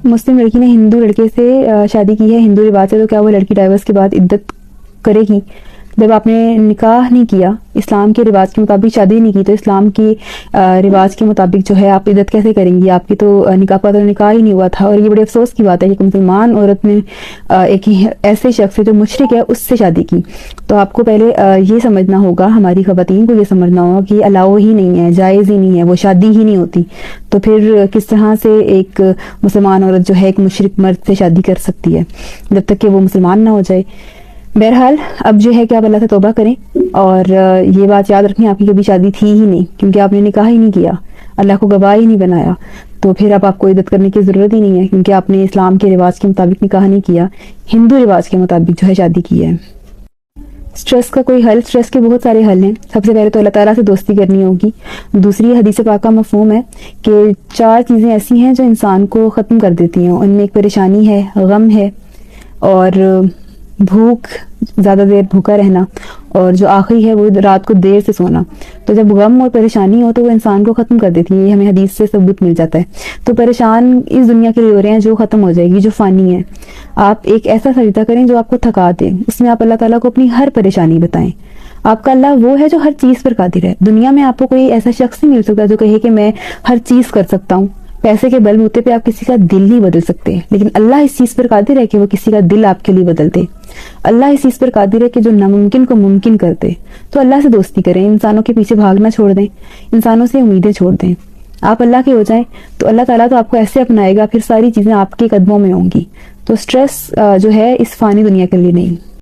مسلم لڑکی نے ہندو لڑکے سے شادی کی ہے ہندو رواج سے، تو کیا وہ لڑکی ڈائیورس کے بعد عدت کرے گی؟ جب آپ نے نکاح نہیں کیا، اسلام کے رواج کے مطابق شادی نہیں کی، تو اسلام کی رواج کے مطابق جو ہے آپ عدت کیسے کریں گی؟ آپ کی تو نکاح پر نکاح ہی نہیں ہوا تھا. اور یہ بڑے افسوس کی بات ہے کہ مسلمان عورت نے ایک ایسے شخص سے جو مشرک ہے اس سے شادی کی. تو آپ کو پہلے یہ سمجھنا ہوگا، ہماری خواتین کو یہ سمجھنا ہوگا کہ الاؤ ہی نہیں ہے، جائز ہی نہیں ہے، وہ شادی ہی نہیں ہوتی. تو پھر کس طرح سے ایک مسلمان عورت جو ہے ایک مشرک مرد سے شادی کر سکتی ہے جب تک کہ وہ مسلمان نہ ہو جائے؟ بہرحال اب جو ہے کہ آپ اللہ سے توبہ کریں، اور یہ بات یاد رکھیں آپ کی کبھی شادی تھی ہی نہیں، کیونکہ آپ نے نکاح ہی نہیں کیا، اللہ کو گواہ ہی نہیں بنایا. تو پھر اب آپ کو عدت کرنے کی ضرورت ہی نہیں ہے، کیونکہ آپ نے اسلام کے رواج کے مطابق نکاح نہیں کیا، ہندو رواج کے مطابق جو ہے شادی کی ہے. اسٹریس کا کوئی حل؟ اسٹریس کے بہت سارے حل ہیں. سب سے پہلے تو اللہ تعالیٰ سے دوستی کرنی ہوگی. دوسری حدیث پاک کا مفہوم ہے کہ 4 چیزیں ایسی ہیں جو انسان کو ختم کر دیتی ہیں. ان میں ایک پریشانی ہے، غم ہے، اور بھوک، زیادہ دیر بھوکا رہنا، اور جو آخری ہے وہ رات کو دیر سے سونا. تو جب غم اور پریشانی ہو تو وہ انسان کو ختم کر دیتی ہے، یہ ہمیں حدیث سے ثبوت مل جاتا ہے. تو پریشان اس دنیا کے لیے ہو رہے ہیں جو ختم ہو جائے گی، جو فانی ہے. آپ ایک ایسا سجدہ کریں جو آپ کو تھکا دے، اس میں آپ اللہ تعالیٰ کو اپنی ہر پریشانی بتائیں. آپ کا اللہ وہ ہے جو ہر چیز پر قادر ہے. دنیا میں آپ کو کوئی ایسا شخص نہیں مل سکتا جو کہے کہ میں ہر چیز کر سکتا ہوں. پیسے کے بل بوتے پہ آپ کسی کا دل نہیں بدل سکتے، لیکن اللہ اس چیز پر قادر ہے کہ وہ کسی کا دل آپ کے لیے بدل دے. اللہ اس چیز پر قادر ہے کہ جو ناممکن کو ممکن کر دے. تو اللہ سے دوستی کریں، انسانوں کے پیچھے بھاگنا چھوڑ دیں، انسانوں سے امیدیں چھوڑ دیں. آپ اللہ کے ہو جائیں تو اللہ تعالیٰ تو آپ کو ایسے اپنائے گا، پھر ساری چیزیں آپ کے قدموں میں ہوں گی. تو سٹریس جو ہے اس فانی دنیا کے لیے نہیں.